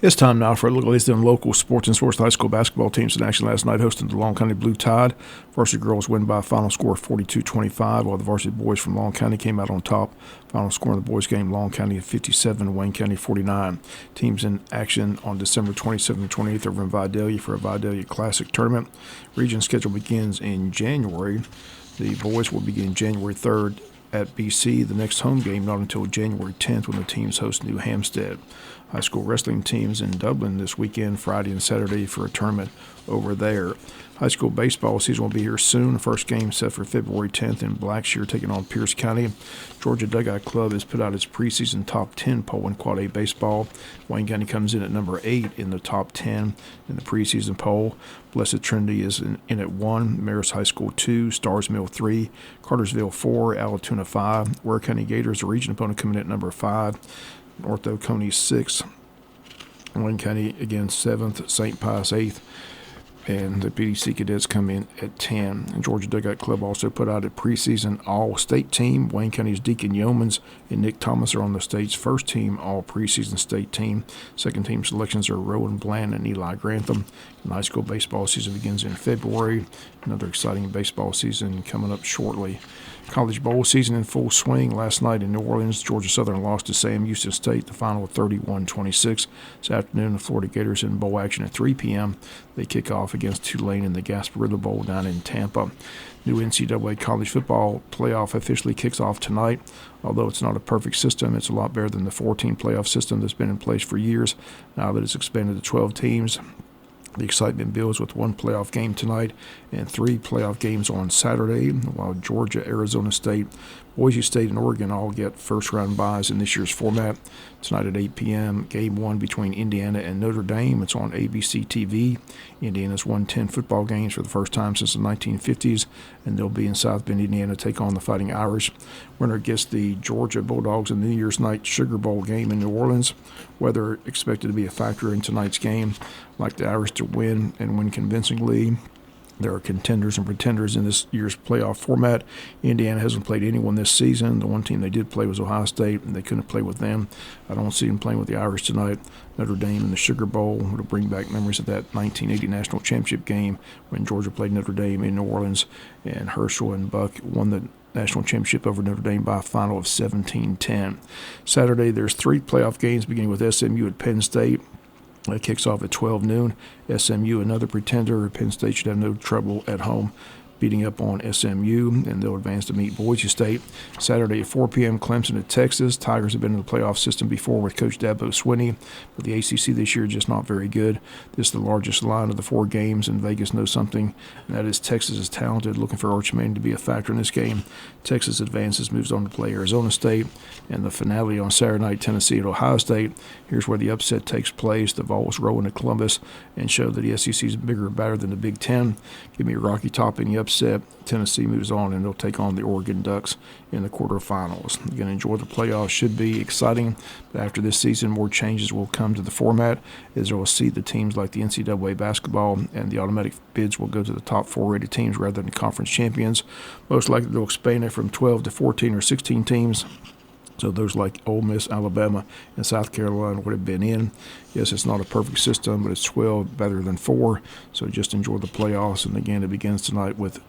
It's time now for a look at the local sports and sports high school basketball teams in action last night, hosting the Long County Blue Tide. Varsity girls win by a final score of 42-25, while the varsity boys from Long County came out on top. Final score in the boys' game, Long County at 57, Wayne County 49. Teams in action on December 27th and 28th over in Vidalia for a Vidalia Classic tournament. Region schedule begins in January. The boys will begin January 3rd at BC. The next home game not until January 10th when the teams host New Hampstead. High school wrestling teams in Dublin this weekend, Friday and Saturday, for a tournament over there. High school baseball season will be here soon. The first game set for February 10th in Blackshear, taking on Pierce County. Georgia Dugout Club has put out its preseason top 10 poll in Quad A baseball. Wayne County comes in at number 8 in the top 10 in the preseason poll. Blessed Trinity is in at 1, Marist High School 2, Stars Mill 3, Cartersville 4, Alatoona 5. Ware County Gators, the region opponent, coming in at number 5. North Oconee 6, Wayne County again 7th, St. Pius 8th, and the PDC Cadets come in at 10. And Georgia Dugout Club also put out a preseason all-state team. Wayne County's Deacon Yeomans and Nick Thomas are on the state's first team all-preseason state team. Second team selections are Rowan Bland and Eli Grantham. And high school baseball season begins in February. Another exciting baseball season coming up shortly. College bowl season in full swing. Last night in New Orleans, Georgia Southern lost to Sam Houston State, the final of 31-26. This afternoon, the Florida Gators in bowl action at 3 p.m. They kick off against Tulane in the Gasparilla Bowl down in Tampa. New NCAA college football playoff officially kicks off tonight. Although it's not a perfect system, it's a lot better than the 14 playoff system that's been in place for years. Now that it's expanded to 12 teams, the excitement builds with one playoff game tonight and 3 playoff games on Saturday, while Georgia, Arizona State, Boise State, and Oregon all get first-round byes in this year's format. Tonight at 8 p.m., Game 1 between Indiana and Notre Dame. It's on ABC TV. Indiana's won 10 football games for the first time since the 1950s, and they'll be in South Bend, Indiana, to take on the Fighting Irish. Winner gets the Georgia Bulldogs in the New Year's Night Sugar Bowl game in New Orleans. Weather expected to be a factor in tonight's game. Like the Irish to win and win convincingly. There are contenders and pretenders in this year's playoff format. Indiana hasn't played anyone this season. The one team they did play was Ohio State, and they couldn't play with them. I don't see them playing with the Irish tonight. Notre Dame in the Sugar Bowl will bring back memories of that 1980 national championship game when Georgia played Notre Dame in New Orleans, and Herschel and Buck won the national championship over Notre Dame by a final of 17-10. Saturday, there's 3 playoff games beginning with SMU at Penn State. It kicks off at 12 noon. SMU, another pretender. Penn State should have no trouble at home beating up on SMU, and they'll advance to meet Boise State. Saturday at 4 p.m., Clemson at Texas. Tigers have been in the playoff system before with Coach Dabo Swinney, but the ACC this year is just not very good. This is the largest line of the 4 games, and Vegas knows something, and that is Texas is talented, looking for Arch Manning to be a factor in this game. Texas advances, moves on to play Arizona State, and the finale on Saturday night, Tennessee at Ohio State. Here's where the upset takes place. The Vols roll into Columbus and show that the SEC is bigger and better than the Big Ten. Give me a Rocky Top in the upset. Tennessee moves on, and they'll take on the Oregon Ducks in the quarterfinals. You're going to enjoy the playoffs. Should be exciting, but after this season, more changes will come to the format, as they'll see the teams like the NCAA basketball, and the automatic bids will go to the top 4 rated teams rather than conference champions. Most likely they'll expand it from 12 to 14 or 16 teams. So those like Ole Miss, Alabama, and South Carolina would have been in. Yes, it's not a perfect system, but it's 12 better than 4. So just enjoy the playoffs. And again, it begins tonight with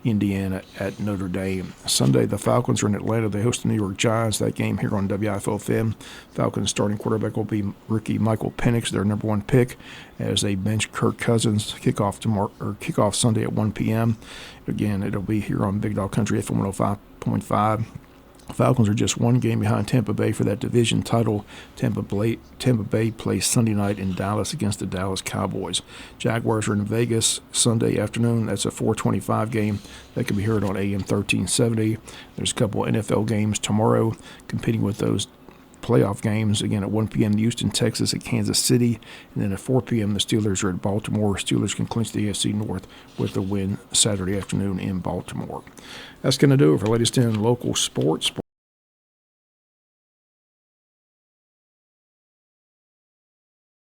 Indiana at Notre Dame. Sunday, the Falcons are in Atlanta. They host the New York Giants. That game here on WIFO-FM. Falcons starting quarterback will be rookie Michael Penix, their number 1 pick, as they bench Kirk Cousins. Kickoff Sunday at 1 p.m. Again, it'll be here on Big Dog Country FM 105.5. Falcons are just 1 game behind Tampa Bay for that division title. Tampa Bay plays Sunday night in Dallas against the Dallas Cowboys. Jaguars are in Vegas Sunday afternoon. That's a 4:25 game. That can be heard on AM 1370. There's a couple of NFL games tomorrow competing with those playoff games. Again, at 1 p.m., Houston, Texas at Kansas City. And then at 4 p.m., the Steelers are at Baltimore. Steelers can clinch the AFC North with a win Saturday afternoon in Baltimore. That's going to do it for latest in local sports.